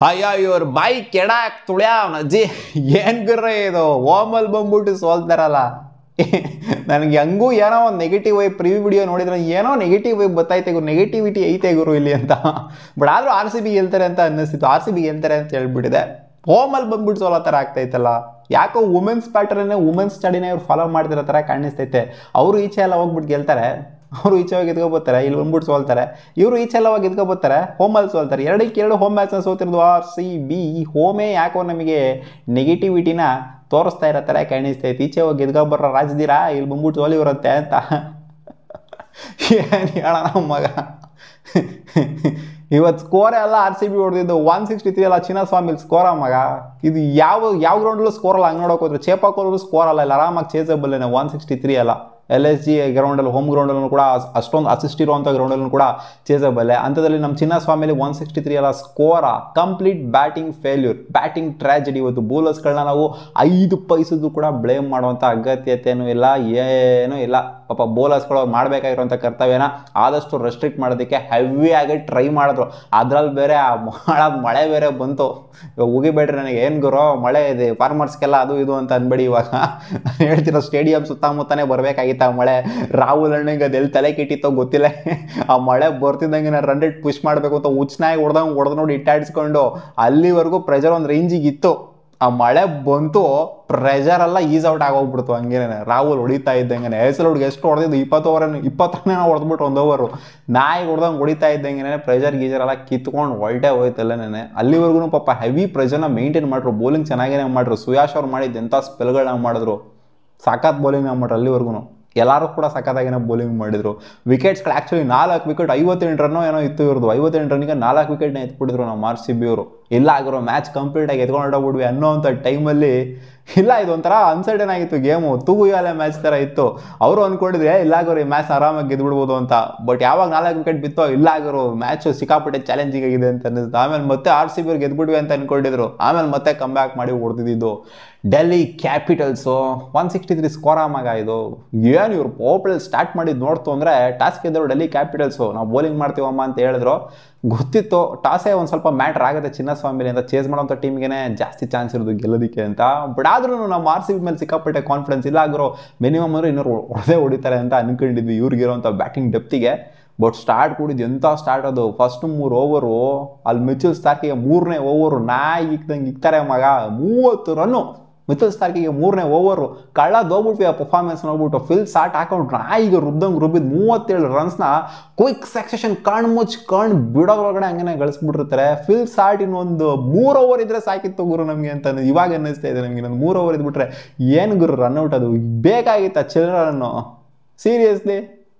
ಅಯ್ಯೋ ಇವ್ರ ಬಾಯಿ ಕೆಡಾಕ್ ತುಳ್ಯಾವ್ ಅಜ್ಜಿ ಏನ್ ಗುರ್ರ ಇದು ಓಮಲ್ ಬಂದ್ಬಿಟ್ಟು ಸೋಲ್ತಾರಲ್ಲ. ನನಗೆ ಹಂಗೂ ಏನೋ ಒಂದು ನೆಗೆಟಿವ್ ವೈಬ್ ಪ್ರಿವ್ಯೂ ವಿಡಿಯೋ ನೋಡಿದ್ರೆ ಏನೋ ನೆಗೆಟಿವ್ ವೈಬ್ ಗೊತ್ತಾಯ್ತೆ ಗುರು, ನೆಗೆಟಿವಿಟಿ ಐತೆ ಗುರು ಇಲ್ಲಿ ಅಂತ. ಬಟ್ ಆದ್ರೂ ಆರ್ ಸಿ ಬಿ ಗೆಲ್ತಾರೆ ಅಂತ ಅನ್ನಿಸ್ತಿತ್ತು, ಆರ್ ಸಿ ಬಿ ಗೆಲ್ತಾರೆ ಅಂತ ಹೇಳ್ಬಿಟ್ಟಿದೆ. ಹೋಮಲ್ಲಿ ಬಂದ್ಬಿಟ್ಟು ಸೋಲೋ ಥರ ಆಗ್ತೈತಲ್ಲ. ಯಾಕೋ ವುಮೆನ್ಸ್ ಪ್ಯಾಟರ್ನೇ ವುಮೆನ್ಸ್ ಸ್ಟಡಿನೇ ಇವ್ರು ಫಾಲೋ ಮಾಡ್ತಿರೋ ಥರ ಕಾಣಿಸ್ತೈತೆ. ಅವರು ಈಚೆ ಎಲ್ಲ ಹೋಗ್ಬಿಟ್ಟು ಗೆಲ್ತಾರೆ, ಅವರು ಈಚೆ ಹೋಗಿ ಎದ್ಕೊಬೋತಾರೆ, ಇಲ್ಲಿ ಬಂದ್ಬಿಟ್ಟು ಸೋಲ್ತಾರೆ. ಇವರು ಈಚೆಲ್ಲ ಹೋಗಿ ಎದ್ಕೊಬೋತಾರೆ, ಹೋಮಲ್ಲಿ ಸೋಲ್ತಾರೆ. ಎರಡಕ್ಕೆ ಎರಡು ಹೋಮ್ ಮ್ಯಾಚ್ನ ಸೋತಿರೋದು ಆರ್ ಸಿ ಬಿ. ಈ ಹೋಮೇ ಯಾಕೋ ನಮಗೆ ನೆಗೆಟಿವಿಟಿನ ತೋರಿಸ್ತಾ ಇರೋ ಥರ ಕಾಣಿಸ್ತೈತೆ. ಈಚೆ ಹೋಗಿ ಎದ್ಕೊಬರ್ರ ರಾಜ್ದೀರಾ, ಇಲ್ಲಿ ಬಂದ್ಬಿಟ್ಟು ಸೋಲಿ ಬರುತ್ತೆ ಅಂತ ಏನು ಹೇಳೋಣ ಮಗ. ಇವತ್ತು ಸ್ಕೋರೇ ಅಲ್ಲ ಆರ್ ಸಿ ಬಿ ಹೊಡೆದಿದ್ದು 163 ಅಲ್ಲ ಚಿನ್ನಸ್ವಾಮಿಲಿ ಸ್ಕೋರ ಮಗ. ಇದು ಯಾವ ಗ್ರೌಂಡಲ್ಲೂ ಸ್ಕೋರ್ ಅಲ್ಲ. ಹಂಗೆ ನೋಡೋಕೆ ಹೋದ್ರೆ ಚೇಪಾಕೋರು ಸ್ಕೋರ್ ಅಲ್ಲ, ಇಲ್ಲ ಆರಾಮಾಗಿ ಚೇಸಬಲ್ಲೇನೆ. 163 ಅಲ್ಲ. LSG ಗ್ರೌಂಡಲ್ಲಿ ಹೋಮ್ ಗ್ರೌಂಡಲ್ಲೂ ಕೂಡ ಅಷ್ಟೊಂದು ಅಸಿಸ್ಟ್ ಇರುವಂಥ ಗ್ರೌಂಡಲ್ಲೂ ಕೂಡ ಚೇಸಬಲ್ಲೆ. ಅಂಥದ್ರಲ್ಲಿ ನಮ್ಮ ಚಿನ್ನಸ್ವಾಮಿಲಿ 163 ಅಲ್ಲ score. Complete batting failure, batting tragedy. ಇವತ್ತು ಬೌಲರ್ಸ್ಗಳನ್ನ ನಾವು 5 ಪೈಸದ್ದು ಕೂಡ ಬ್ಲೇಮ್ ಮಾಡುವಂಥ ಅಗತ್ಯತೆಯೂ ಇಲ್ಲ, ಏನೂ ಇಲ್ಲ. ಪಾಪ ಬೌಲರ್ಸ್ಗಳು ಮಾಡಬೇಕಾಗಿರುವಂಥ ಕರ್ತವ್ಯನ ಆದಷ್ಟು ರೆಸ್ಟ್ರಿಕ್ಟ್ ಮಾಡೋದಕ್ಕೆ ಹೆವಿಯಾಗಿ ಟ್ರೈ ಮಾಡಿದ್ರು. ಅದ್ರಲ್ಲಿ ಬೇರೆ ಮಳೆ ಬೇರೆ ಬಂತು. ಇವಾಗ ಉಗಿಬೇಡ್ರಿ ನನಗೆ, ಏನು ಗುರು ಮಳೆ ಇದೆ ಫಾರ್ಮರ್ಸ್ಗೆಲ್ಲ ಅದು ಇದು ಅಂತ ಅನ್ಬೇಡಿ. ಇವಾಗ ಹೇಳ್ತಿರೋ ಸ್ಟೇಡಿಯಂ ಸುತ್ತಮುತ್ತನೇ ಬರಬೇಕಾಗಿತ್ತು ಆ ಮಳೆ. ರಾಹುಲ್ ಅಣ್ಣಗೆ ಅದೆಲ್ಲಿ ತಲೆ ಕೆಟ್ಟಿತ್ತೋ ಗೊತ್ತಿಲ್ಲ. ಆ ಮಳೆ ಬರ್ತಿದ್ದಂಗೆ ನಾನು ರನ್ ರೇಟ್ ಪುಷ್ ಮಾಡಬೇಕು ಅಂತ ಹುಚ್ಚನಾಗಿ ಹೊಡೆದು ನೋಡಿ ಇಟ್ಟಾಡಿಸ್ಕೊಂಡು ಅಲ್ಲಿವರೆಗೂ ಪ್ರೆಷರ್ ಒಂದು ರೇಂಜಿಗೆ ಇತ್ತು. ಆ ಮಳೆ ಬಂತು, ಪ್ರೆಷರ್ ಎಲ್ಲ ಈಸ್ ಔಟ್ ಆಗೋಗ್ಬಿಡ್ತು. ಹಂಗೇನೆ ರಾಹುಲ್ ಹೊಡಿತಾ ಇದ್ದಂಗೆ ಹೆಸರು ಹುಡುಗ ಎಷ್ಟು ಹೊಡೆದಿದ್ದು 20 ಹೊಡೆದ್ಬಿಟ್ಟು 1 ಓವರು ನಾಯಿ ಹೊಡೆದಂಗೆ ಹೊಡಿತಾ ಇದ್ದಂಗೆ ಪ್ರೆಷರ್ ಗೀಜರ್ ಎಲ್ಲ ಕಿತ್ಕೊಂಡು ಹೊಲ್ಟೆ ಹೋಯ್ತಲ್ಲ ನೆನೆ. ಅಲ್ಲಿವರೆಗೂ ಪಾಪ ಹೆವಿ ಪ್ರೆಷರ್ನ ಮೇಂಟೈನ್ ಮಾಡ್ರು. ಬೌಲಿಂಗ್ ಚೆನ್ನಾಗೇ ಮಾಡ್ರು. ಸುಯಾಶ್ ಅವ್ರು ಮಾಡಿದ್ದು ಎಂಥ ಸ್ಪೆಲ್ಗಳನ್ನ ಮಾಡಿದ್ರು, ಸಾಕಾತ್ ಬೌಲಿಂಗ್ ಮಾಡ್ರು. ಅಲ್ಲಿವರೆಗೂ ಎಲ್ಲರೂ ಕೂಡ ಸಖತ್ತಾಗಿನ ಬೌಲಿಂಗ್ ಮಾಡಿದ್ರು. ವಿಕೆಟ್ಸ್ಗಳು ಆ್ಯಕ್ಚುಲಿ 4 ವಿಕೆಟ್ 58 ರನ್ನೋ ಏನೋ ಇತ್ತು ಇವ್ರದ್ದು. 58 ರನ್ನಿಗೆ 4 ವಿಕೆಟ್ನ ಎತ್ಬಿಟ್ಟಿದ್ರು ನಮ್ಮ ಆರ್ ಸಿ ಬಿ ಅವರು. ಇಲ್ಲ ಆಗಿರೋ ಮ್ಯಾಚ್ ಕಂಪ್ಲೀಟಾಗಿ ಎತ್ಕೊಂಡೋಗ್ಬಿಡ್ವಿ ಅನ್ನೋ ಅಂಥ ಟೈಮಲ್ಲಿ ಇಲ್ಲ ಇದೊಂಥರ ಅನ್ಸರ್ಟನ್ ಆಗಿತ್ತು ಗೇಮು. ತೂಗುಯಾಲೆ ಮ್ಯಾಚ್ ಥರ ಇತ್ತು. ಅವರು ಅಂದ್ಕೊಂಡಿದ್ರೆ ಇಲ್ಲ ಆಗೋರು ಈ ಮ್ಯಾಚ್ ಆರಾಮಾಗಿ ಗೆದ್ಬಿಡ್ಬೋದು ಅಂತ. ಬಟ್ ಯಾವಾಗ 4 ವಿಕೆಟ್ ಬಿತ್ತೋ ಇಲ್ಲ ಆಗೋರು ಮ್ಯಾಚು ಸಿಕ್ಕಾಪಟ್ಟೆ ಚಾಲೆಂಜಿಂಗ್ ಆಗಿದೆ ಅಂತ ಅನ್ನಿಸ್ತು. ಆಮೇಲೆ ಮತ್ತೆ ಆರ್ ಸಿ ಬಿ ಅವ್ರು ಗೆದ್ಬಿಡ್ವಿ ಅಂತ ಅಂದ್ಕೊಂಡಿದ್ರು. ಆಮೇಲೆ ಮತ್ತೆ ಕಮ್ ಬ್ಯಾಕ್ ಮಾಡಿ ಹೊಡೆದಿದ್ದು ಡೆಲ್ಲಿ ಕ್ಯಾಪಿಟಲ್ಸು 163 ಸ್ಕೋರ್ ಮಗ. ಇದು ಏನು ಇವ್ರು ಪವರ್ ಸ್ಟಾರ್ಟ್ ಮಾಡಿದ್ದು ನೋಡ್ತು ಅಂದರೆ ಟಾಸ್ ಗೆದ್ದರು ಡೆಲ್ಲಿ ಕ್ಯಾಪಿಟಲ್ಸು. ನಾವು ಬೌಲಿಂಗ್ ಮಾಡ್ತೀವಮ್ಮ ಅಂತ ಹೇಳಿದ್ರು. ಗೊತ್ತಿತ್ತು ಟಾಸೇ ಒಂದು ಸ್ವಲ್ಪ ಮ್ಯಾಟ್ರ್ ಆಗುತ್ತೆ ಚಿನ್ನಸ್ವಾಮಿಲಿ ಅಂತ. ಚೇಸ್ ಮಾಡೋಂಥ ಟೀಮ್ಗೆ ಜಾಸ್ತಿ ಚಾನ್ಸ್ ಇರೋದು ಗೆಲ್ಲೋದಕ್ಕೆ ಅಂತ. ಬಟ್ ಆದ್ರೂ ನಮ್ಮ ಆರ್ ಸಿ ಬಿ ಮೇಲೆ ಸಿಕ್ಕಾಪಟ್ಟೆ ಕಾನ್ಫಿಡೆನ್ಸ್ ಇಲ್ಲ ಆಗಿರೋ ಮಿನಿಮಮ್ ಅಂದ್ರೆ ಇನ್ನೂರು ಹೊಡಿತಾರೆ ಅಂತ ಅನ್ಕೊಂಡಿದ್ವಿ ಇವ್ರಿಗಿರೋಂಥ ಬ್ಯಾಟಿಂಗ್ ಡೆಪ್ತಿಗೆ. ಬಟ್ ಸ್ಟಾರ್ಟ್ ಕೂಡಿದ್ದು ಎಂಥ ಸ್ಟಾರ್ಟ್ ಅದು. ಫಸ್ಟ್ 3 ಓವರು ಅಲ್ಲಿ ಮಿಚೆಲ್ ಸ್ಟಾರ್ಕಿಗೆ 3ನೇ ಓವರು ನಾಯಿ ಇಕ್ದಂಗೆ ಇಕ್ತಾರೆ ಮಗ. 30 ರನ್ನು ಮಿಚೆಲ್ ಸ್ಟಾರ್ಕಿಗೆ 3ನೇ ಓವರು. ಕಳ್ಳದೋಗ್ಬಿಟ್ವಿ ಆ ಪರ್ಫಾರ್ಮೆನ್ಸ್ ನೋಡ್ಬಿಟ್ಟು. ಫಿಲ್ ಶಾಟ್ ಹಾಕೊಂಡು ನಾಯಿಗೆ ರುದ್ದಂಗೆ ರುಬ್ಬಿದ್ದು 37 ರನ್ಸ್ನ ಕ್ವಿಕ್ ಸಕ್ಸೆಷನ್ ಕಣ್ಣು ಬಿಡೋದ್ರೊಳಗಡೆ ಹಂಗೆ ಗಳಿಸ್ಬಿಟ್ಟಿರ್ತಾರೆ. ಫಿಲ್ ಶಾಟ್ ಇನ್ನೊಂದು 3 ಓವರ್ ಇದ್ರೆ ಸಾಕಿತ್ತು ಗುರು ನಮಗೆ ಅಂತ ಇವಾಗ ಅನ್ನಿಸ್ತಾ ಇದೆ ನಮಗೆ. ಇನ್ನೊಂದು 3 ಓವರ್ ಇದ್ಬಿಟ್ರೆ ಏನು ಗುರು ರನ್ಔಟ್ ಅದು ಬೇಕಾಗಿತ್ತು. ಚಿಲ್ಡ್ರನ್ನು ಸೀರಿಯಸ್ಲಿ.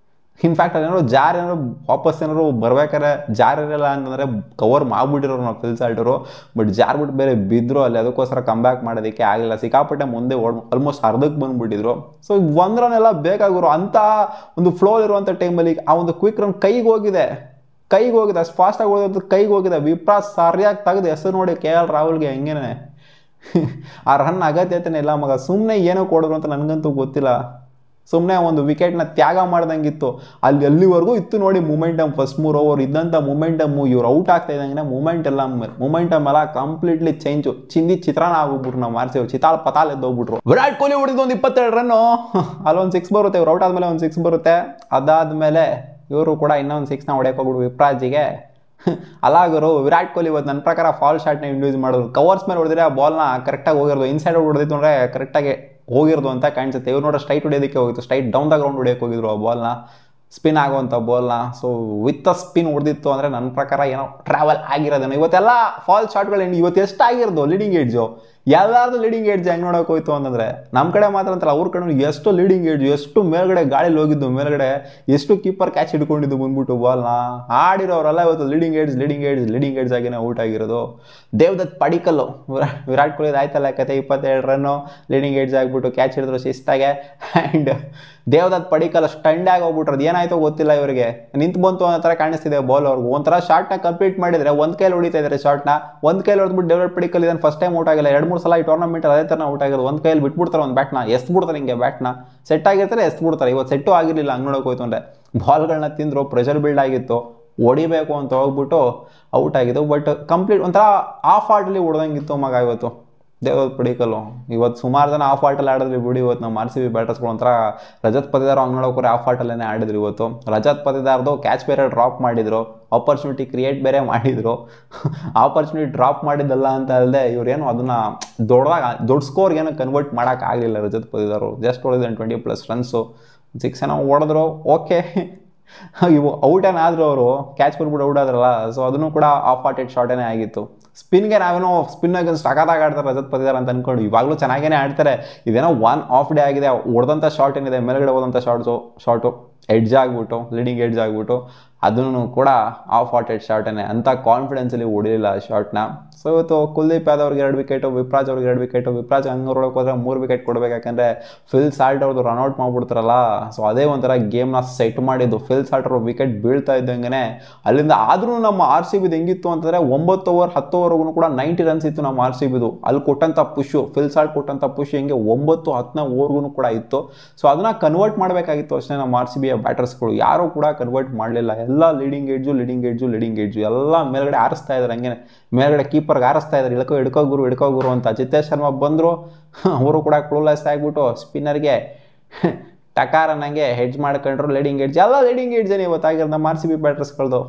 ಇನ್ಫ್ಯಾಕ್ಟ್ ಅದೇನಾದ್ರು ಏನಾದ್ರು ವಾಪಸ್ ಏನಾದ್ರು ಬರ್ಬೇಕಾದ್ರೆ ಜಾರಿರಲ್ಲ ಅಂತಂದರೆ ಕವರ್ ಮಾಡಿಬಿಟ್ಟಿರೋರು ನಾವು ಫಿಲ್ ಸಾಲ್ಟರು. ಬಟ್ ಜಾರ್ಬಿಟ್ಟು ಬೇರೆ ಬಿದ್ದರು ಅಲ್ಲಿ. ಅದಕ್ಕೋಸ್ಕರ ಕಮ್ ಬ್ಯಾಕ್ ಮಾಡೋದಕ್ಕೆ ಆಗಿಲ್ಲ. ಸಿಕ್ಕಾಪಟ್ಟೆ ಮುಂದೆ ಆಲ್ಮೋಸ್ಟ್ ಅರ್ಧಕ್ಕೆ ಬಂದುಬಿಟ್ಟಿದ್ರು. ಸೊ 1 ರನ್ ಎಲ್ಲ ಬೇಕಾಗಿರೋ ಅಂಥ ಒಂದು ಫ್ಲೋ ಇರುವಂಥ ಟೈಮಲ್ಲಿ ಆ ಒಂದು ಕ್ವಿಕ್ ರನ್ ಕೈಗೆ ಹೋಗಿದೆ. ಅಷ್ಟು ಫಾಸ್ಟಾಗಿ ಹೋಗೋದು ಕೈಗೆ ಹೋಗಿದೆ. ವಿಪ್ರಾ ಸರಿಯಾಗಿ ತೆಗೆದು ಹೆಸರು ನೋಡಿ KL ರಾಹುಲ್ಗೆ ಹೆಂಗೇನೆ ಆ ರನ್ ಅಗತ್ಯತೆನೇ ಇಲ್ಲ ಮಗ. ಸುಮ್ಮನೆ ಏನೋ ಕೊಡೋದು ಅಂತ ನನಗಂತೂ ಗೊತ್ತಿಲ್ಲ. ಸುಮ್ಮನೆ ಒಂದು ವಿಕೆಟ್ನ ತ್ಯಾಗ ಮಾಡ್ದಂಗಿತ್ತು. ಅಲ್ಲಿವರೆಗೂ ಇತ್ತು ನೋಡಿ ಮೂಮೆಂಟಮ್. ಫಸ್ಟ್ 3 ಓವರ್ ಇದ್ದಂಥ ಮೂಮೆಂಟಮ್ಮು ಇವ್ರು ಔಟ್ ಆಗ್ತಾ ಇದ್ದಂಗೆ ಮೂಮೆಂಟಮ್ ಎಲ್ಲ ಕಂಪ್ಲೀಟ್ಲಿ ಚೇಂಜು. ಚಿತ್ರಾನ್ನ ಆಗೋಗ್ಬಿಟ್ರು ನಾವು ಆರ್ ಸಿ ಬಿ. ಪತಾಲ್ ಎದ್ದೋಗ್ಬಿಟ್ರು. ವಿರಾಟ್ ಕೊಹ್ಲಿ ಹೊಡಿದ್ದು ಒಂದು 22 ರನ್ನು. ಅಲ್ಲೊಂದು 6 ಬರುತ್ತೆ. ಇವ್ರು ಔಟ್ ಆದಮೇಲೆ ಒಂದು 6 ಬರುತ್ತೆ. ಅದಾದಮೇಲೆ ಇವರು ಕೂಡ ಇನ್ನೊಂದು 6ನ ಹೊಡೆಯಕ್ಕೆ ಹೋಗ್ಬಿಟ್ಟು ವಿಪ್ರಾಜಿಗೆ. ಅಲ್ಲಾಗರು ವಿರಾಟ್ ಕೊಹ್ಲಿ ಇವತ್ತು ನನ್ನ ಪ್ರಕಾರ ಫಾಲ್ ಶಾಟ್ನ ಇಂಡ್ಯೂಸ್ ಮಾಡಿದ್ರು. ಕವರ್ಸ್ ಮೇಲೆ ಹೊಡೆದ್ರೆ ಆ ಬಾಲ್ನ ಕರೆಕ್ಟಾಗಿ ಹೋಗಿರೋದು. ಇನ್ಸೈಡ್ ಹೊಡೆದಿತ್ತು ಅಂದರೆ ಕರೆಕ್ಟಾಗಿ ಹೋಗಿರೋದು ಅಂತ ಕಾಣಿಸುತ್ತೆ. ಇವ್ರು ನೋಡ್ರೆ ಸ್ಟ್ರೈಟ್ ಹೊಡೆಯೋದಕ್ಕೆ ಹೋಗಿತ್ತು. ಸ್ಟ್ರೈಟ್ ಡೌನ್ ದ ಗ್ರೌಂಡ್ ಹೊಡೆಯೋಕೆ ಹೋಗಿದ್ರು ಆ ಬಾಲ್ನ, ಸ್ಪಿನ್ ಆಗುವಂಥ ಬಾಲ್ನ. ಸೊ ವಿತ್ ಸ್ಪಿನ್ ಹೊಡೆದಿತ್ತು ಅಂದರೆ ನನ್ನ ಪ್ರಕಾರ ಏನೋ ಟ್ರಾವೆಲ್ ಆಗಿರೋದೇನೋ. ಇವತ್ತೆಲ್ಲ ಫಾಲ್ ಶಾಟ್ಗಳು ಇವತ್ತು ಎಷ್ಟಾಗಿರೋದು ಲೀಡಿಂಗ್ ಏಡ್ಜು. ಎಲ್ಲಾರ್ದು ಲೀಡಿಂಗ್ ಏಡ್ಜ್ ಹೆಂಗೆ ನೋಡೋಕೆ ಹೋಯ್ತು ಅಂತಂದರೆ ನಮ್ಮ ಕಡೆ ಮಾತ್ರ ಅಂತಲ್ಲ ಅವ್ರ ಕಡೆ ಎಷ್ಟು ಲೀಡಿಂಗ್ ಏಡ್ಜ್, ಎಷ್ಟು ಮೇಲ್ಗಡೆ ಗಾಳಿಲಿ ಹೋಗಿದ್ದು, ಮೇಲ್ಗಡೆ ಎಷ್ಟು ಕೀಪರ್ ಕ್ಯಾಚ್ ಹಿಡ್ಕೊಂಡಿದ್ದು ಬಂದ್ಬಿಟ್ಟು ಬಾಲ್ನ. ಆಡಿರೋರೆಲ್ಲ ಇವತ್ತು ಲೀಡಿಂಗ್ ಏಡ್ಜ್ ಆಗಿನೇ ಔಟ್ ಆಗಿರೋದು. ದೇವದತ್ ಪಡಿಕಲ್ಲು ವಿರಾಟ್ ಕೊಹ್ಲಿ ಆಯ್ತಲ್ಲ ಕತೆ. 27 ರನ್ನು ಲೀಡಿಂಗ್ ಏಡ್ಜ್ ಆಗಿಬಿಟ್ಟು ಕ್ಯಾಚ್ ಹಿಡಿದ್ರು ಶಿಸ್ತಾಗೆ. ಆ್ಯಂಡ್ ದೇವದತ್ ಪಡಿಕಲ್ ಸ್ಟಂಡ್ ಆಗಿ ಹೋಗ್ಬಿಟ್ರದು. ಏನಾಯ್ತೋ ಗೊತ್ತಿಲ್ಲ ಇವರಿಗೆ. ನಿಂತು ಬಂತು ಅನ್ನೋ ಥರ ಕಾಣಿಸ್ತಿದೆ ಬಾಲ್ ಅವ್ರಿಗೆ. ಒಂಥರ ಶಾರ್ಟ್ನ ಕಂಪ್ಲೀಟ್ ಮಾಡಿದರೆ ಒಂದು ಕೈಲಿ ಹೊಡಿತಾ ಇದ್ದಾರೆ ಶಾರ್ಟ್ನ. ಒಂದು ಕೈಲಿ ಹೊಡೆದ್ಬಿಟ್ಟು ದೇವದತ್ ಪಡಿಕಲ್ ಇದನ್ನು ಫಸ್ಟ್ ಟೈಮ್ ಔಟ್ ಆಗಿಲ್ಲ. 2-3 ಸಲ ಈ ಟೂರ್ನಮೆಂಟ್ ಅದೇ ಥರ ಔಟ್ ಆಗಿರೋದು. ಒಂದು ಕೈಯಲ್ಲಿ ಬಿಟ್ಬಿಡ್ತಾರೆ ಒಂದು ಬ್ಯಾಟ್ನ, ಎಸ್ಬಿಡ್ತಾರೆ ಹಿಂಗೆ ಬ್ಯಾಟ್ನ. ಸೆಟ್ ಆಗಿರ್ತಾರೆ ಎಸ್ಬಿಡ್ತಾರೆ. ಇವತ್ತು ಸೆಟ್ಟು ಆಗಿರಲಿಲ್ಲ ಹಂಗೆ ನೋಡೋಕೆ ಹೋಯ್ತು ಅಂದರೆ. ಬಾಲ್ಗಳನ್ನ ತಿಂದರು, ಪ್ರೆಷರ್ ಬಿಲ್ಡ್ ಆಗಿತ್ತು. ಹೊಡಿಬೇಕು ಅಂತ ಹೋಗ್ಬಿಟ್ಟು ಔಟ್ ಆಗಿದ್ದು. ಬಟ್ ಕಂಪ್ಲೀಟ್ ಒಂಥರ ಆಫ್ ಆರ್ಟಲ್ಲಿ ಹೊಡೆದಂಗಿತ್ತು ಮಗ ಇವತ್ತು ದೇವದತ್ ಪಡಿಕಲ್ಲು. ಇವತ್ತು ಸುಮಾರು ಜನ ಆಫ್ ಆರ್ಟಲ್ಲಿ ಆಡಿದ್ರಿ ಬಿಡಿ. ಇವತ್ತು ನಮ್ಮ RCB ಬ್ಯಾಟರ್ಸ್ಗಳು ಒಂಥರ ರಜತ್ ಪತಿದಾರ್ ಹಂಗೆ ನೋಡೋಕೆ ಆಫ್ ಆರ್ಟಲ್ಲೇ ಆಡಿದ್ರು ಇವತ್ತು. ರಜತ್ ಪತಿದಾರ್ದು ಕ್ಯಾಚ್ ಬೇರೆ ಡ್ರಾಪ್ ಮಾಡಿದ್ರು, ಆಪರ್ಚುನಿಟಿ ಕ್ರಿಯೇಟ್ ಬೇರೆ ಮಾಡಿದ್ರು. ಆಪರ್ಚುನಿಟಿ ಡ್ರಾಪ್ ಮಾಡಿದ್ದಲ್ಲ ಅಂತ ಅಲ್ಲದೆ ಇವ್ರೇನು ಅದನ್ನು ದೊಡ್ಡ ಸ್ಕೋರ್ಗೆ ಏನೋ ಕನ್ವರ್ಟ್ ಮಾಡೋಕ್ಕಾಗಲಿಲ್ಲ ರಜತ್ ಪತಿದಾರು. ಜಸ್ಟ್ ಹೊಡೆದ 20+ ರನ್ಸು, 6 ಏನೋ ಹೊಡೆದ್ರು. ಓಕೆ, ಇವು ಔಟ್ ಏನಾದರೂ ಅವರು ಕ್ಯಾಚ್ ಕೊಟ್ಬಿಟ್ಟು ಔಟ್ ಆದ್ರಲ್ಲ, ಸೊ ಅದನ್ನು ಕೂಡ ಆಫ್ ಹಾರ್ಟೆಡ್ ಶಾರ್ಟೇನೇ ಆಗಿತ್ತು. ಸ್ಪಿನ್ಗೆ ನಾವೇನೋ ಸ್ಪಿನ್ನಾಗಿ ಸಖತ್ತಾಗಿ ಆಡ್ತಾರೆ ರಜತ್ ಪತಿದಾರ್ ಅಂತ ಅಂದ್ಕೊಂಡು ಇವಾಗಲೂ ಚೆನ್ನಾಗೇ ಆಡ್ತಾರೆ. ಇದೇನೋ 1 ಆಫ್ ಡೇ ಆಗಿದೆ. ಹೊಡೆದಂಥ ಶಾರ್ಟ್ ಏನಿದೆ ಮೇಲ್ಗಡೆ ಹೋದಂಥ ಶಾರ್ಟು ಎಡ್ಜ್ ಆಗಿಬಿಟ್ಟು, ಲೀಡಿಂಗ್ ಎಡ್ಜ್ ಆಗಿಬಿಟ್ಟು ಅದನ್ನು ಕೂಡ ಆಫ್ ಹಾರ್ಟೆಡ್ ಶಾರ್ಟೇನೆ ಅಂತ ಕಾನ್ಫಿಡೆನ್ಸಲ್ಲಿ ಹೊಡಿಲಿಲ್ಲ ಆ ಶಾರ್ಟ್ನ. ಸೊ ಇವತ್ತು ಕುಲ್ದೀಪ್ ಯಾದವ್ ಅವ್ರಿಗೆ 2 ವಿಕೆಟು, ವಿಪ್ರಾಜ್ ಅವ್ರಿಗೆ 2 ವಿಕೆಟು. ವಿಪ್ರಾಜ್ ಹಂಗೆ ಹೊರಡಕ್ಕೆ ಹೋದ್ರೆ 3 ವಿಕೆಟ್ ಕೊಡಬೇಕು, ಯಾಕಂದರೆ ಫಿಲ್ ಸಾಲ್ಟ್ ಅವ್ರದ್ದು ರನ್ಔಟ್ ಮಾಡಿಬಿಡ್ತಾರಲ್ಲ. ಸೊ ಅದೇ ಒಂಥರ ಗೇಮ್ನ ಸೆಟ್ ಮಾಡಿದ್ದು. ಫಿಲ್ ಸಾಲ್ಟ್ ಅವ್ರ ವಿಕೆಟ್ ಬೀಳ್ತಾ ಇದ್ದಂಗೆ ಅಲ್ಲಿಂದ ಆದ್ರೂ ನಮ್ಮ RCBದು ಹೆಂಗಿತ್ತು ಅಂತಂದರೆ 9 ಓವರ್ 10 ಓವರ್ಗೂ ಕೂಡ 90 ರನ್ಸ್ ಇತ್ತು ನಮ್ಮ RCBದು. ಅಲ್ಲಿ ಕೊಟ್ಟಂಥ ಪುಷು, ಫಿಲ್ ಸಾಲ್ಟ್ ಕೊಟ್ಟಂಥ ಪುಷ್ ಹೆಂಗೆ 9-10 ಓವರ್ಗೂ ಕೂಡ ಇತ್ತು. ಸೊ ಅದನ್ನ ಕನ್ವರ್ಟ್ ಮಾಡಬೇಕಾಗಿತ್ತು ಅಷ್ಟೇ ನಮ್ಮ RCBಯ ಬ್ಯಾಟರ್ಸ್ಗಳು. ಯಾರೂ ಕೂಡ ಕನ್ವರ್ಟ್ ಮಾಡಲಿಲ್ಲ. ಎಲ್ಲ ಲೀಡಿಂಗ್ ಎಡ್ಜು ಎಲ್ಲ ಮೇಲ್ಗಡೆ ಆರಿಸ್ತಾ ಇದ್ದಾರೆ. ಹಂಗೆ ಮೇಲ್ಗಡೆ ಕೀಪರ್ಗೆ ಆರಿಸ್ತಾ ಇದ್ದಾರೆ, ಹಿಡ್ಕೋ ಗುರು ಅಂತ. ಜಿತೇಶ್ ಶರ್ಮಾ ಬಂದರು, ಅವರು ಕೂಡ ಕ್ಲೂಲೆಸ್ ಆಗಿಬಿಟ್ಟು ಸ್ಪಿನ್ನರ್ಗೆ ಟಕಾರ ನಂಗೆ ಹೆಡ್ಜ್ ಮಾಡ್ಕೊಂಡ್ರು. ಲೀಡಿಂಗ್ ಎಡ್ಜ್ ಎಲ್ಲ ಲೀಡಿಂಗ್ ಎಡ್ಜೇನೆ ಇವತ್ತಾಗಿರೋದು ನಮ್ಮ RCB ಬ್ಯಾಟರ್ಸ್ಗಳದು.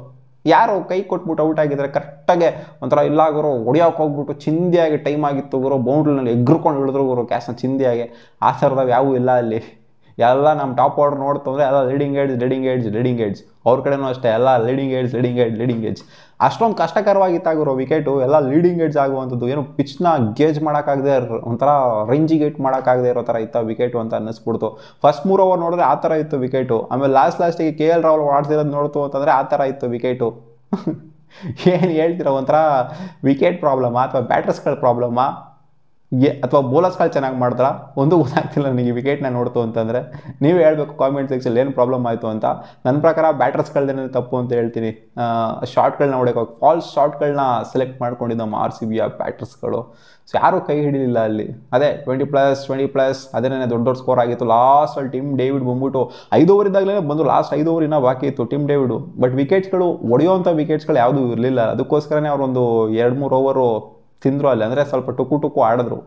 ಯಾರು ಕೈ ಕೊಟ್ಬಿಟ್ಟು ಔಟ್ ಆಗಿದ್ದಾರೆ ಕರೆಕ್ಟಾಗೆ ಒಂಥರ ಇಲ್ಲ ಗುರು ಹೊಡಿಯೋಕೆ ಹೋಗ್ಬಿಟ್ಟು ಚಿಂದಿಯಾಗಿ ಟೈಮ್ ಆಗಿತ್ತು ಗುರು, ಬೌಂಡ್ರಿನಲ್ಲಿ ಎಗ್ರುಕೊಂಡು ಹಿಡಿದ್ರು ಗುರು ಕ್ಯಾಚ್ನ ಚಿಂದಿಯಾಗಿ. ಆ ಥರದವು ಯಾವೂ ಇಲ್ಲ ಅಲ್ಲಿ. ಎಲ್ಲ ನಮ್ಮ ಟಾಪ್ ಆರ್ಡರ್ ನೋಡ್ತಂದ್ರೆ ಎಲ್ಲ ಲೀಡಿಂಗ್ ಎಡ್ಜ್. ಅವ್ರ ಕಡೆನೂ ಅಷ್ಟೇ ಎಲ್ಲ ಲೀಡಿಂಗ್ ಎಡ್ಜ್. ಅಷ್ಟೊಂದು ಕಷ್ಟಕರವಾಗಿತ್ತಾಗಿರೋ ವಿಕೆಟು ಎಲ್ಲ ಲೀಡಿಂಗ್ ಎಡ್ಜ್ ಆಗುವಂಥದ್ದು. ಏನು ಪಿಚ್ನ ಗೇಜ್ ಮಾಡೋಕ್ಕಾಗದೆ ಒಂಥರ ರೇಂಜಿಗೆ ಹಿಟ್ ಮಾಡೋಕ್ಕಾಗದೆ ಇರೋ ಥರ ಇತ್ತು ವಿಕೆಟು ಅಂತ ಅನ್ನಿಸ್ಬಿಡ್ತು. ಫಸ್ಟ್ 3 ಓವರ್ ನೋಡಿದ್ರೆ ಆ ಥರ ಇತ್ತು ವಿಕೆಟು. ಆಮೇಲೆ ಲಾಸ್ಟಿಗೆ KL ರಾಹುಲ್ ಆಡ್ತಿರೋದು ನೋಡ್ತು ಅಂತಂದರೆ ಆ ಥರ ಇತ್ತು ವಿಕೆಟು. ಏನು ಹೇಳ್ತೀರಾ, ಒಂಥರ ವಿಕೆಟ್ ಪ್ರಾಬ್ಲಮಾ ಅಥವಾ ಬ್ಯಾಟರ್ಸ್ಗಳ ಪ್ರಾಬ್ಲಮಾ ಅಥವಾ ಬೌಲರ್ಸ್ಗಳು ಚೆನ್ನಾಗಿ ಮಾಡಿದ್ರ ಒಂದು ಗೊತ್ತಾಗ್ತಿಲ್ಲ ನನಗೆ ವಿಕೆಟ್ನ ನೋಡ್ತು ಅಂತಂದರೆ. ನೀವೇ ಹೇಳಬೇಕು ಕಾಮೆಂಟ್ ಸೆಕ್ಷನ್ ಏನು ಪ್ರಾಬ್ಲಮ್ ಆಯಿತು ಅಂತ. ನನ್ನ ಪ್ರಕಾರ ಬ್ಯಾಟರ್ಸ್ಗಳದ್ದೇನೆ ತಪ್ಪು ಅಂತ ಹೇಳ್ತೀನಿ. ಶಾರ್ಟ್ಗಳನ್ನ ಹೊಡೆಯೋಕೆ ಫಾಲ್ಸ್ ಶಾರ್ಟ್ಗಳನ್ನ ಸೆಲೆಕ್ಟ್ ಮಾಡ್ಕೊಂಡಿದ್ದು ನಮ್ಮ RCBಯ ಬ್ಯಾಟರ್ಸ್ಗಳು. ಸೊ ಯಾರೂ ಕೈ ಹಿಡಿಲಿಲ್ಲ ಅಲ್ಲಿ. ಅದೇ 20+ ಅದೇನೇ ದೊಡ್ಡ ಸ್ಕೋರ್ ಆಗಿತ್ತು. ಲಾಸ್ಟಲ್ಲಿ ಟಿಮ್ ಡೇವಿಡ್ ಬಂದ್ಬಿಟ್ಟು 5 ಓವರ್ ಇದ್ದಾಗಲೇ ಬಂದು ಲಾಸ್ಟ್ 5 ಓವರ್ ಇನ್ನೂ ಬಾಕಿ ಇತ್ತು ಟಿಮ್ ಡೇವಿಡು. ಬಟ್ ವಿಕೆಟ್ಸ್ಗಳು ಹೊಡೆಯೋವಂಥ ವಿಕೆಟ್ಸ್ಗಳು ಯಾವುದೂ ಇರಲಿಲ್ಲ. ಅದಕ್ಕೋಸ್ಕರನೇ ಅವರೊಂದು 2-3 ಓವರು ತಿಂದರು ಅಲ್ಲಿ. ಅಂದರೆ ಸ್ವಲ್ಪ ಟುಕು ಆಡಿದ್ರು,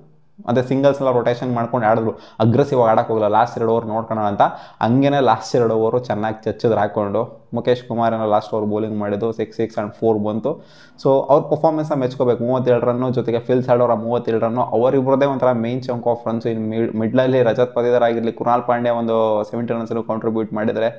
ಅದೇ ಸಿಂಗಲ್ಸ್ ಎಲ್ಲ ರೊಟೇಷನ್ ಮಾಡ್ಕೊಂಡು ಆಡಿದ್ರು. ಅಗ್ರೆಸಿವ್ ಆಡಕ್ಕೆ ಹೋಗಲ್ಲ, ಲಾಸ್ಟ್ 2 ಓವರ್ ನೋಡ್ಕೊಳ್ಳೋಣ ಅಂತ. ಹಂಗೇ ಲಾಸ್ಟ್ 2 ಓವರು ಚೆನ್ನಾಗಿ ಚಚ್ಚಿದ್ರು ಹಾಕ್ಕೊಂಡು. ಮುಖೇಶ್ ಕುಮಾರ್ ಏನೋ ಲಾಸ್ಟ್ ಓವರ್ ಬೌಲಿಂಗ್ ಮಾಡಿದ್ದು, 6 and 4 ಬಂತು. ಸೊ ಅವ್ರ ಪರ್ಫಾರ್ಮೆನ್ಸ್ನ ಮೆಚ್ಕೋಬೇಕು. 37 ರನ್ನು ಜೊತೆಗೆ ಫಿಲ್ ಸಾಲ್ಟ್ ಅವರ 37 ರನ್ನು. ಅವರಿಬ್ಬರದೇ ಒಂಥರ ಮೇನ್ ಚಂಕ್ ಆಫ್ ರನ್ಸ್. ಇನ್ನು ಮಿಡ್ಲಲ್ಲಿ ರಜತ್ ಪತಿದಾರ್ ಆಗಿರಲಿ, ಕುನಾಲ್ ಪಾಂಡ್ಯ ಒಂದು 70 ರನ್ಸನ್ನು ಕಾಂಟ್ರಿಬ್ಯೂಟ್ ಮಾಡಿದ್ದಾರೆ.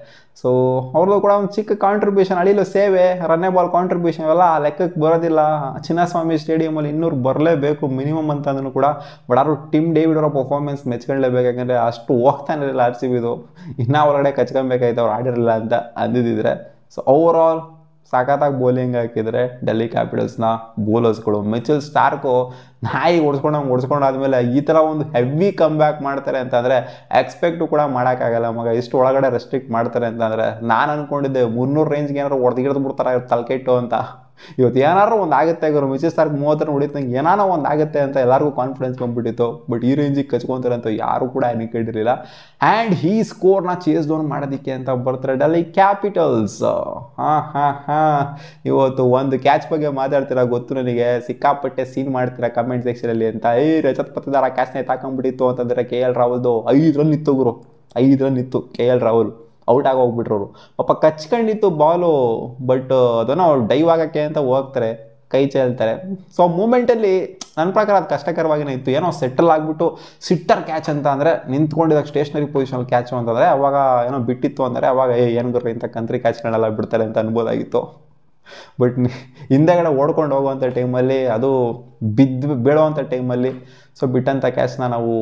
ಸೊ ಅವ್ರದ್ದು ಕೂಡ ಒಂದು ಚಿಕ್ಕ ಕಾಂಟ್ರಿಬ್ಯೂಷನ್, ಅಳಿಲು ಸೇವೆ, ರನ್ನೇ ಬಾಲ್ ಕಾಂಟ್ರಿಬ್ಯೂಷನ್ ಇವೆಲ್ಲ ಲೆಕ್ಕಕ್ಕೆ ಬರೋದಿಲ್ಲ. ಚಿನ್ನಸ್ವಾಮಿ ಸ್ಟೇಡಿಯಮಲ್ಲಿ 200 ಬರಲೇಬೇಕು ಮಿನಿಮಮ್ ಅಂತ ಅಂದ್ರೂ ಕೂಡ. ಬಟ್ ಆದರೂ ಟಿಮ್ ಡೇವಿಡ್ ಅವರ ಪರ್ಫಾರ್ಮೆನ್ಸ್ ಮೆಚ್ಕೊಳ್ಳೇಬೇಕು, ಯಾಕಂದರೆ ಅಷ್ಟು ಹೋಗ್ತಾನೆ ಇರಲಿಲ್ಲ RCBದು. ಇನ್ನೂ ಹೊರಗಡೆ ಕಚ್ಕೊಬೇಕಾಯ್ತು ಅವ್ರು ಆಡಿರಲಿಲ್ಲ ಅಂತ ಅಂದಿದ್ದಿದ್ರೆ. ಸೊ ಓವರಾಲ್ ಸಖತ್ತಾಗಿ ಬೌಲಿಂಗ್ ಹಾಕಿದರೆ ಡೆಲ್ಲಿ ಕ್ಯಾಪಿಟಲ್ಸ್ನ ಬೌಲರ್ಸ್ಗಳು. ಮಿಚೆಲ್ ಸ್ಟಾರ್ಕು ನಾಯಿ ಓಡಿಸ್ಕೊಂಡಾದ್ಮೇಲೆ ಈ ಥರ ಒಂದು ಹೆವಿ ಕಮ್ ಬ್ಯಾಕ್ ಮಾಡ್ತಾರೆ ಅಂತಂದರೆ ಎಕ್ಸ್ಪೆಕ್ಟು ಕೂಡ ಮಾಡೋಕ್ಕಾಗಲ್ಲ ಮಗ. ಇಷ್ಟು ಒಳಗಡೆ ರೆಸ್ಟ್ರಿಕ್ಟ್ ಮಾಡ್ತಾರೆ ಅಂತಂದರೆ ನಾನು ಅಂದ್ಕೊಂಡಿದ್ದೆ 300 ರೇಂಜ್ಗೆ ಏನಾರು ಹೊಡೆದಿಗಿಡ್ದು ಬಿಡ್ತಾರೆ ತಲೆಕೆಟ್ಟು ಅಂತ. ಇವತ್ತು ಏನಾರು ಒಂದು ಆಗುತ್ತೆ ಗುರು. ಮಿಚೆಲ್ ಸ್ಟಾರ್ಕ್ 30 ರನ್ ಹೊಡಿತಂಗೆ ಏನಾನೋ ಒಂದು ಆಗುತ್ತೆ ಅಂತ ಎಲ್ಲರಿಗೂ ಕಾನ್ಫಿಡೆನ್ಸ್ ಬಂದ್ಬಿಟ್ಟಿತ್ತು. ಬಟ್ ಈ ರೇಂಜಿಗೆ ಕಚ್ಕೊತಾರೆ ಅಂತ ಯಾರು ಕೂಡ ಅನ್ಕೊಂಡಿರಲಿಲ್ಲ. ಆ್ಯಂಡ್ ಈ ಸ್ಕೋರ್ನ ಚೇಸ್ ಡೌನ್ ಮಾಡೋದಕ್ಕೆ ಅಂತ ಬರ್ತಾರೆ ಡೆಲ್ಲಿ ಕ್ಯಾಪಿಟಲ್ಸ್. ಇವತ್ತು ಒಂದು ಕ್ಯಾಚ್ ಬಗ್ಗೆ ಮಾತಾಡ್ತೀರಾ ಗೊತ್ತು ನನಗೆ, ಸಿಕ್ಕಾಪಟ್ಟೆ ಸೀನ್ ಮಾಡ್ತೀರಾ ಕಮೆಂಟ್ ಸೆಕ್ಷನಲ್ಲಿ ಅಂತ. ರಜತ್ ಪತಿದಾರ್ ಕ್ಯಾಚ್ನ ಎತ್ತಾಕೊಂಡ್ಬಿಟ್ಟಿತ್ತು ಅಂತಂದರೆ KL ರಾಹುಲ್ದು 5 ರನ್ ಇತ್ತು ಗುರು. 5 ರನ್ ಇತ್ತು KL ರಾಹುಲ್. ಔಟ್ ಆಗಿ ಹೋಗ್ಬಿಟ್ರು ಅವರು. ಪಾಪ ಕಚ್ಕೊಂಡಿತ್ತು ಬಾಲು. ಬಟ್ ಅದನ್ನು ಅವ್ರು ಡೈವ್ ಆಗೋಕ್ಕೆ ಅಂತ ಹೋಗ್ತಾರೆ, ಕೈ ಚೆಲ್ತಾರೆ. ಸೊ ಮೂಮೆಂಟಲ್ಲಿ ನನ್ನ ಪ್ರಕಾರ ಅದು ಕಷ್ಟಕರವಾಗಿಯೇ ಇತ್ತು. ಏನೋ ಸೆಟಲ್ ಆಗಿಬಿಟ್ಟು ಸಿಟ್ಟರ್ ಕ್ಯಾಚ್ ಅಂತ ಅಂದರೆ ನಿಂತ್ಕೊಂಡಿದ್ದಾಗ ಸ್ಟೇಷನರಿ ಪೊಸಿಷನಲ್ಲಿ ಕ್ಯಾಚು ಅಂತಂದರೆ ಅವಾಗ ಏನೋ ಬಿಟ್ಟಿತ್ತು ಅಂದರೆ ಅವಾಗ ಏನು ಗುರು ಇಂಥ ಕಂತ್ರಿ ಕ್ಯಾಚ್ಗಳೆಲ್ಲ ಬಿಡ್ತಾರೆ ಅಂತ ಅನ್ಬೋದಾಗಿತ್ತು. ಬಟ್ ಹಿಂದೆಗಡೆ ಓಡ್ಕೊಂಡು ಹೋಗುವಂಥ ಟೈಮಲ್ಲಿ, ಅದು ಬೀಳೋವಂಥ ಟೈಮಲ್ಲಿ ಸೊ ಬಿಟ್ಟಂಥ ಕ್ಯಾಚ್ನ ನಾವು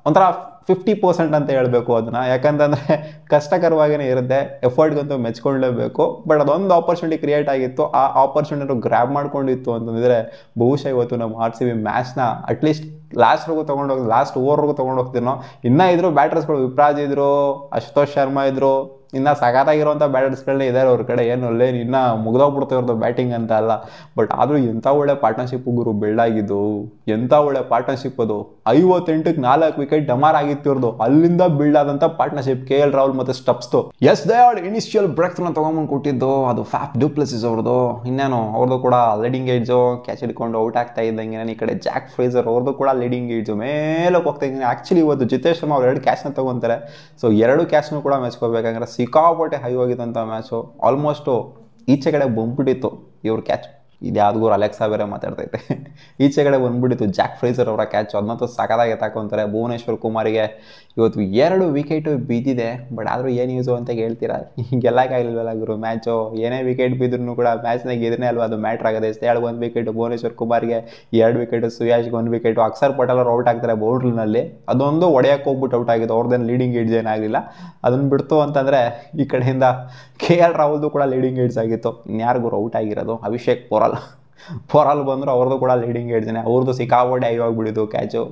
ಒಂಥರ 50% ಅಂತ ಹೇಳಬೇಕು ಅದನ್ನು. ಯಾಕಂತಂದರೆ ಕಷ್ಟಕರವಾಗಿಯೇ ಇರುತ್ತೆ, ಎಫರ್ಟ್ಗಂತೂ ಮೆಚ್ಕೊಳ್ಳೇಬೇಕು. ಬಟ್ ಅದೊಂದು ಆಪರ್ಚುನಿಟಿ ಕ್ರಿಯೇಟ್ ಆಗಿತ್ತು. ಆ ಆಪರ್ಚುನಿಟಿ ಗ್ರ್ಯಾಬ್ ಮಾಡ್ಕೊಂಡಿತ್ತು ಅಂತಂದರೆ ಬಹುಶಃ ಇವತ್ತು ನಮ್ಮ RCB ಮ್ಯಾಚ್ನ ಅಟ್ಲೀಸ್ಟ್ ಲಾಸ್ಟ್ವರೆಗೂ ತೊಗೊಂಡೋಗಿ ಲಾಸ್ಟ್ ಓವರ್ವರೆಗೂ ತೊಗೊಂಡೋಗ್ತೀನೋ. ಇನ್ನೂ ಇದ್ರು ಬ್ಯಾಟರ್ಸ್ಗಳು, ವಿಪ್ರಾಜ್ ಇದ್ರು, ಅಶುತೋಷ್ ಶರ್ಮಾ ಇದ್ರು, ಇನ್ನು ಸಖತ್ತಾಗಿರುವಂಥ ಬ್ಯಾಟರ್ಸ್ಗಳನ್ನೇ ಇದ್ದಾರೆ ಅವ್ರ ಕಡೆ. ಏನು ಅಲ್ಲೇನು ಇನ್ನೂ ಮುಗ್ದೋಗ್ಬಿಡ್ತಾ ಇರೋದು ಬ್ಯಾಟಿಂಗ್ ಅಂತ ಅಲ್ಲ. ಬಟ್ ಆದರೂ ಎಂಥ ಒಳ್ಳೆ ಪಾರ್ಟ್ನರ್ಶಿಪ್ ಗುರು ಬಿಲ್ಡ್ ಆಗಿದ್ದು, ಎಂಥ ಒಳ್ಳೆ ಪಾರ್ಟ್ನರ್ಶಿಪ್ ಅದು. 58ಕ್ಕೆ 4 ವಿಕೆಟ್ ಡಮಾರ್ ಆಗಿತ್ತು ಇವ್ರದ್ದು. ಅಲ್ಲಿಂದ ಬಿಲ್ಡ್ ಆದಂತ ಪಾರ್ಟ್ನರ್ಶಿಪ್ KL ರಾಹುಲ್ ಮತ್ತೆ ಸ್ಟಬ್ಸ್ದು. ಎಸ್ ದಯಾಳ್ ಇನಿಷಿಯಲ್ ಬ್ರೇಕ್ ಥ್ರೋನ ತಗೊಂಬಂದು ಕೊಟ್ಟಿದ್ದು ಅದು ಫ್ಯಾಫ್ ಡು ಪ್ಲೆಸಿಸ್ ಅವ್ರದ್ದು. ಇನ್ನೇನು ಅವ್ರದ್ದು ಕೂಡ ಲೀಡಿಂಗ್ ಏಜು ಕ್ಯಾಚ್ ಹಿಡ್ಕೊಂಡು ಔಟ್ ಆಗ್ತಾ ಇದ್ದಂಗೆ ಈ ಕಡೆ ಜಾಕ್ ಫ್ರೇಸರ್ ಅವ್ರದ್ದು ಕೂಡ ಲೀಡಿಂಗ್ ಏಜು ಮೇಲಕ್ಕೆ ಹೋಗ್ತಾ ಇದ್ದೀನಿ. ಆ್ಯಕ್ಚುಲಿ ಇವತ್ತು ಜಿತೇಶ್ ಶರ್ಮಾ ಅವ್ರು 2 ಕ್ಯಾಚ್ನ ತಗೊಂತಾರೆ. ಸೊ 2 ಕ್ಯಾಚ್ನು ಕೂಡ ಮೆಚ್ಕೋಬೇಕಂದ್ರೆ ಸಿಕ್ಕಾಪಟ್ಟೆ ಹೈ ಹೋಗಿದ್ದಂಥ ಮ್ಯಾಚು. ಆಲ್ಮೋಸ್ಟು ಈಚೆ ಕಡೆ ಬಂದ್ಬಿಟ್ಟಿತ್ತು ಇವ್ರ ಕ್ಯಾಚ್. ಇದು ಯಾವ್ದು ಅಲೆಕ್ಸಾ ಬೇರೆ ಮಾತಾಡ್ತೈತೆ. ಈಚೆ ಕಡೆ ಬಂದ್ಬಿಟ್ಟಿತ್ತು ಜಾಕ್ ಫ್ರೇಸರ್ ಅವರ ಕ್ಯಾಚ್. ಅದನ್ನಂತೂ ಸಖತ್ತಾಗಿ ಎತ್ತಾಕೊಂತಾರೆ. ಭುವನೇಶ್ವರ್ ಕುಮಾರಿಗೆ ಇವತ್ತು 2 ವಿಕೆಟು ಬಿದ್ದಿದೆ. ಬಟ್ ಆದರೂ ಏನು ಯೂಸು ಅಂತ ಹೇಳ್ತೀರಾ, ಗೆಲ್ಲಕ್ಕಾಗಿಲ್ವಲ್ಲ ಗುರು ಮ್ಯಾಚು. ಏನೇ ವಿಕೆಟ್ ಬಿದ್ರೂ ಕೂಡ ಮ್ಯಾಚ್ನಾಗ ಗೆದ್ರೇ ಅಲ್ವಾ ಅದು ಮ್ಯಾಟ್ರ್ ಆಗೋದು. ಎಷ್ಟೇಳು 1 ವಿಕೆಟು ಭುವನೇಶ್ವರ್ ಕುಮಾರ್ಗೆ, 2 ವಿಕೆಟು ಸುಯಾಶ್ಗೆ 1 ವಿಕೆಟು. ಅಕ್ಷರ್ ಪಟೇಲ್ ಅವ್ರು ಔಟ್ ಆಗ್ತಾರೆ ಬೌಂಡ್ರಿನಲ್ಲಿ. ಅದೊಂದು ಹೊಡೆಯಕ್ಕೆ ಹೋಗ್ಬಿಟ್ಟು ಔಟ್ ಆಗಿದ್ದು. ಅವ್ರದ್ದೇನು ಲೀಡಿಂಗ್ ಏಡ್ಸ್ ಏನಾಗಲಿಲ್ಲ. ಅದನ್ನು ಬಿಡ್ತು ಅಂತಂದರೆ ಈ ಕಡೆಯಿಂದ KL ರಾಹುಲ್ದು ಕೂಡ ಲೀಡಿಂಗ್ ಏಡ್ಸ್ ಆಗಿತ್ತು. ಇನ್ಯಾರಿಗೂ ಔಟ್ ಆಗಿರೋದು ಅಭಿಷೇಕ್ ಪೊರಾಲ್ ಬಂದರು. ಅವ್ರದ್ದು ಕೂಡ ಲೀಡಿಂಗ್ ಏಡ್ಸ್ನೇ. ಅವ್ರದ್ದು ಸಿಕ್ಕಾಪಟ್ಟೆ ಆಗಿಬಿಟ್ಟಿದ್ದು ಕ್ಯಾಚು.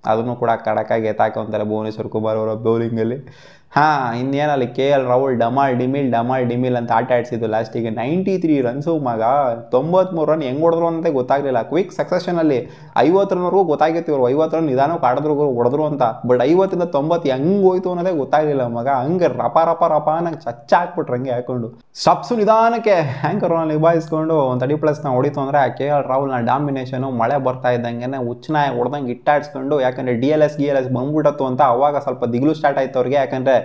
ಅದನ್ನು ಕೂಡ ಕಡಕಾಗಿ ಎತ್ತಾಕೊಂತಾರೆ ಭುವನೇಶ್ವರ್ ಕುಮಾರ್ ಅವರ ಬೌಲಿಂಗಲ್ಲಿ. ಇನ್ನೇನಲ್ಲಿ KL ರಾಹುಲ್ ಡಮಾಲ್ ಡಿಮಿಲ್ ಅಂತ ಆಟ ಆಡಿಸಿದ್ದು ಲಾಸ್ಟಿಗೆ. 93 ರನ್ಸು ಮಗ. 93 ರನ್ ಹೆಂಗೆ ಹೊಡೆದ್ರು ಅಂತ ಗೊತ್ತಾಗಲಿಲ್ಲ. ಕ್ವಿಕ್ ಸಕ್ಸೆಷನಲ್ಲಿ 50 ರನ್ವರೆಗೂ ಗೊತ್ತಾಗಿತ್ತು ಇವರು. 50 ರನ್ ನಿಧಾನಕ್ಕೆ ಆಡಿದ್ರು ಹೊಡೆದ್ರು ಅಂತ. ಬಟ್ 50ರಿಂದ 90 ಹೆಂಗೆ ಹೋಯ್ತು ಅನ್ನೋದೇ ಗೊತ್ತಾಗಲಿಲ್ಲ ಮಗ. ಹಂಗೆ ರಪ ನಂಗೆ ಚಚ್ಚ ಹಾಕ್ಬಿಟ್ರು ಹಂಗೆ ಹಾಕೊಂಡು. ಸ್ಟಬ್ಸು ನಿಧಾನಕ್ಕೆ ಹ್ಯಾಂಕರ್ನ ನಿಭಾಯಿಸ್ಕೊಂಡು ಒಂದು 30+ ಹೊಡಿತು ಅಂದರೆ KL ರಾಹುಲ್ನ ಡಾಮಿನೇಷನು. ಮಳೆ ಬರ್ತಾ ಇದ್ದಂಗೆ ಹುಚ್ಚನಾಯ ಹೊಡೆದಂಗೆ ಇಟ್ಟಾಡ್ಸ್ಕೊಂಡು, ಯಾಕಂದರೆ DLS ಬಂದ್ಬಿಟ್ಟತ್ತು ಅಂತ ಅವಾಗ ಸ್ವಲ್ಪ ದಿಗ್ಲು ಸ್ಟಾರ್ಟ್ ಆಯ್ತು ಅವ್ರಿಗೆ. ಯಾಕಂದರೆ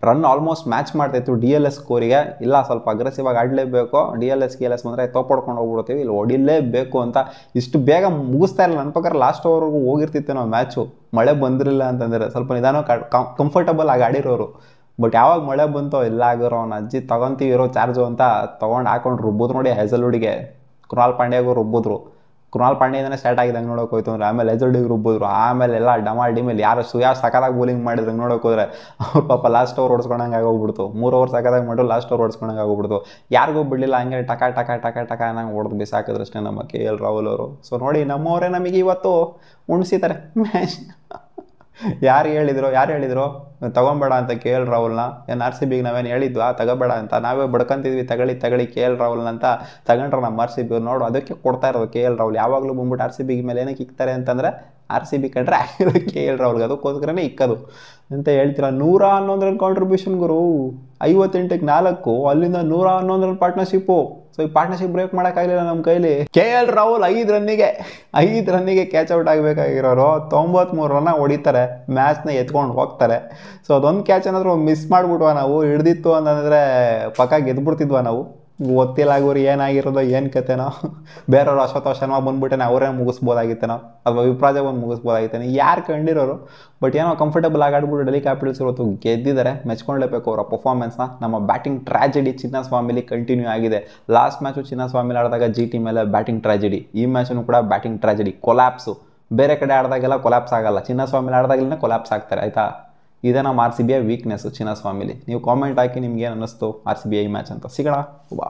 ರನ್ ಆಲ್ಮೋಸ್ಟ್ ಮ್ಯಾಚ್ ಮಾಡ್ತಾಯಿತ್ತು DLS ಸ್ಕೋರಿಗೆ. ಇಲ್ಲ ಸ್ವಲ್ಪ ಅಗ್ರೆಸಿವ್ ಆಗಿ ಆಡಲೇಬೇಕು, DLS ಬಂದರೆ ತೋಪಡ್ಕೊಂಡು ಹೋಗ್ಬಿಡ್ತೀವಿ, ಇಲ್ಲಿ ಹೊಡಿಲೇಬೇಕು ಅಂತ ಇಷ್ಟು ಬೇಗ ಮುಗಿಸ್ತಾ ಇಲ್ಲ. ನನ್ನ ಪ್ರಕಾರ ಲಾಸ್ಟ್ ಓವರ್ಗೂ ಹೋಗಿರ್ತಿತ್ತು ನಾವು ಮ್ಯಾಚು. ಮಳೆ ಬಂದಿರಲಿಲ್ಲ ಅಂತಂದರೆ ಸ್ವಲ್ಪ ನಿಧಾನ ಕಂಫರ್ಟಬಲ್ ಆಗಿ ಆಡಿರೋರು. ಬಟ್ ಯಾವಾಗ ಮಳೆ ಬಂತೋ ಇಲ್ಲ ಆಗಿರೋ ಅವ್ನ ಅಜ್ಜಿ ತೊಗೊತೀವಿ ಇರೋ ಚಾರ್ಜು ಅಂತ ತೊಗೊಂಡು ಹಾಕೊಂಡು ರುಬ್ಬೋದು ನೋಡಿ. ಹೆಸಲ್ವುಡ್ಗೆ ಕೃಣಾಲ್ ಪಾಂಡ್ಯಗೂ ರುಬ್ಬಿದ್ರು. ಕೃಣಾಲ್ ಪಾಂಡ್ಯನೇ ಸ್ಟಾರ್ಟ್ ಆಗಿದೆ ಹಂಗೆ ನೋಡೋಕೆ ಹೋಯ್ತು ಅಂದರೆ. ಆಮೇಲೆ ಹೆಸಲ್ವುಡ್ಗೆ ರುಬ್ಬಿದ್ರು. ಆಮೇಲೆ ಎಲ್ಲ ಡಮಾಲ್ ಯಾರು ಸುಯಾಶ್ ಸಖತ್ತಾಗಿ ಬೌಲಿಂಗ್ ಮಾಡಿದ್ರು ಹಂಗೆ ನೋಡೋಕೆ ಹೋದ್ರೆ. ಅವ್ರು ಪಾಪ ಲಾಸ್ಟ್ ಓವರ್ ಹೊಡ್ಸ್ಕೊಂಡಂಗೆ ಆಗೋಗ್ಬಿಡ್ತು. 3 ಓವರ್ ಸಖತ್ತಾಗಿ ಮಾಡಿದ್ರು, ಲಾಸ್ಟ್ ಓವರ್ ಹೊಡ್ಸ್ಕೊಂಡಂಗೆ ಆಗೋಗ್ಬಿಡ್ತು. ಯಾರಿಗೂ ಬಿಡಲಿಲ್ಲ, ಹಂಗೆ ಟಕ ಅನ್ನಂಗೆ ಹೊಡೆದು ಬಿಸಾಕಿದ್ರಷ್ಟೇ ನಮ್ಮ KL ರಾಹುಲ್ ಅವರು. ಸೊ ನೋಡಿ, ನಮ್ಮವರೇ ನಮಗೆ ಇವತ್ತು ಉಣಿಸಿದ್ದಾರೆ ಮ್ಯಾಚ್. ಯಾರು ಹೇಳಿದ್ರು ತಗೊಬೇಡ ಅಂತ KL ರಾಹುಲ್ನ? ಏನು RCB ನಾವೇನು ಹೇಳಿದ್ವಾ ತಗೋಬೇಡ ಅಂತ? ನಾವೇ ಬಡ್ಕೊಂತಿದ್ವಿ ತಗೊಳ್ಳಿ KL ರಾಹುಲ್ನ ಅಂತ. ತಗೊಂಡ್ರೆ ನಮ್ಮ RCB ನೋಡು, ಅದಕ್ಕೆ ಕೊಡ್ತಾ ಇರೋದು KL ರಾಹುಲ್. ಯಾವಾಗಲೂ ಬಂದ್ಬಿಟ್ಟು RCB ಮೇಲೆ ಏನಕ್ಕೆ ಇಕ್ತಾರೆ ಅಂತಂದರೆ RCB ಕಂಡ್ರೆ ಆಗಿರೋ KL ರಾಹುಲ್ಗೆ, ಅದಕ್ಕೋಸ್ಕರನೇ ಇಕ್ಕೋದು ಅಂತ ಹೇಳ್ತೀರಾ. 111 ರನ್ ಕಾಂಟ್ರಿಬ್ಯೂಷನ್ ಗುರು. 58ಕ್ಕೆ 4, ಅಲ್ಲಿಂದ 111 ರನ್ ಪಾರ್ಟ್ನರ್ಶಿಪ್ಪು. ಸೊ ಈ ಪಾರ್ಟ್ನರ್ಶಿಪ್ ಬ್ರೇಕ್ ಮಾಡೋಕ್ಕಾಗಲಿಲ್ಲ ನಮ್ಮ ಕೈಲಿ. KL ರಾಹುಲ್ 5 ರನ್ನಿಗೆ ಕ್ಯಾಚ್ ಔಟ್ ಆಗಬೇಕಾಗಿರೋರು 93 ರನ್ನ ಹೊಡಿತಾರೆ, ಮ್ಯಾಚ್ನ ಎತ್ಕೊಂಡು ಹೋಗ್ತಾರೆ. ಸೊ ಅದೊಂದು ಕ್ಯಾಚ್ ಏನಾದರೂ ಮಿಸ್ ಮಾಡಿಬಿಟ್ವಾ ನಾವು, ಹಿಡ್ದಿತ್ತು ಅಂತಂದರೆ ಪಕ್ಕ ಗೆದ್ಬಿಡ್ತಿದ್ವಾ ನಾವು. ಗೊತ್ತಿಲ್ಲ ಗುರು ಏನಾಗಿರೋದು ಏನು ಕತೆನೋ. ಬೇರೆಯವರು ಅಶ್ವಥ್ ಶರ್ಮಾ ಬಂದ್ಬಿಟ್ಟೇನೆ ಅವರೇ ಮುಗಿಸ್ಬೋದಾಗಿತ್ತೇನೋ, ಅಥವಾ ವಿಪ್ರಾಜ ಬಂದು ಮುಗಿಸ್ಬೋದಾಗಿತ್ತೇನೋ, ಯಾರು ಕಂಡಿರೋರು. ಬಟ್ ಏನೋ ಕಂಫರ್ಟಬಲ್ ಆಗಿ ಆಡ್ಬಿಟ್ಟು ಡೆಲ್ಲಿ ಕ್ಯಾಪಿಟಲ್ಸ್ ಇವತ್ತು ಗೆದ್ದಿದ್ದಾರೆ. ಮೆಚ್ಕೊಳ್ಲೇಬೇಕು ಅವರ ಪರ್ಫಾರ್ಮೆನ್ಸ್ನ. ನಮ್ಮ ಬ್ಯಾಟಿಂಗ್ ಟ್ರಾಜಿಡಿ ಚಿನ್ನಸ್ವಾಮಿಲಿ ಕಂಟಿನ್ಯೂ ಆಗಿದೆ. ಲಾಸ್ಟ್ ಮ್ಯಾಚು ಚಿನ್ನಸ್ವಾಮಿಲಿ ಆಡಿದಾಗ GT ಮೇಲೆ ಬ್ಯಾಟಿಂಗ್ ಟ್ರಾಜಿಡಿ. ಈ ಮ್ಯಾಚನ್ನು ಕೂಡ ಬ್ಯಾಟಿಂಗ್ ಟ್ರಾಜಿಡಿ, ಕೊಲ್ಯಾಪ್ಸು. ಬೇರೆ ಕಡೆ ಆಡಿದಾಗೆಲ್ಲ ಕೊಲ್ಯಾಪ್ಸ್ ಆಗಲ್ಲ, ಚಿನ್ನಸ್ವಾಮಿಲಿ ಆಡಿದಾಗಲೇ ಕೊಲ್ಯಾಪ್ಸ್ ಆಗ್ತಾರೆ ಆಯಿತಾ. ಇದೇ ನಮ್ಮ RCB ವೀಕ್ನೆಸ್ಸು ಚಿನ್ನಸ್ವಾಮಿಲಿ. ನೀವು ಕಾಮೆಂಟ್ ಹಾಕಿ ನಿಮ್ಗೆ ಏನು ಅನ್ನಿಸ್ತು RCB ಈ ಮ್ಯಾಚ್ ಅಂತ. ಸಿಗೋಣ ಬಾ.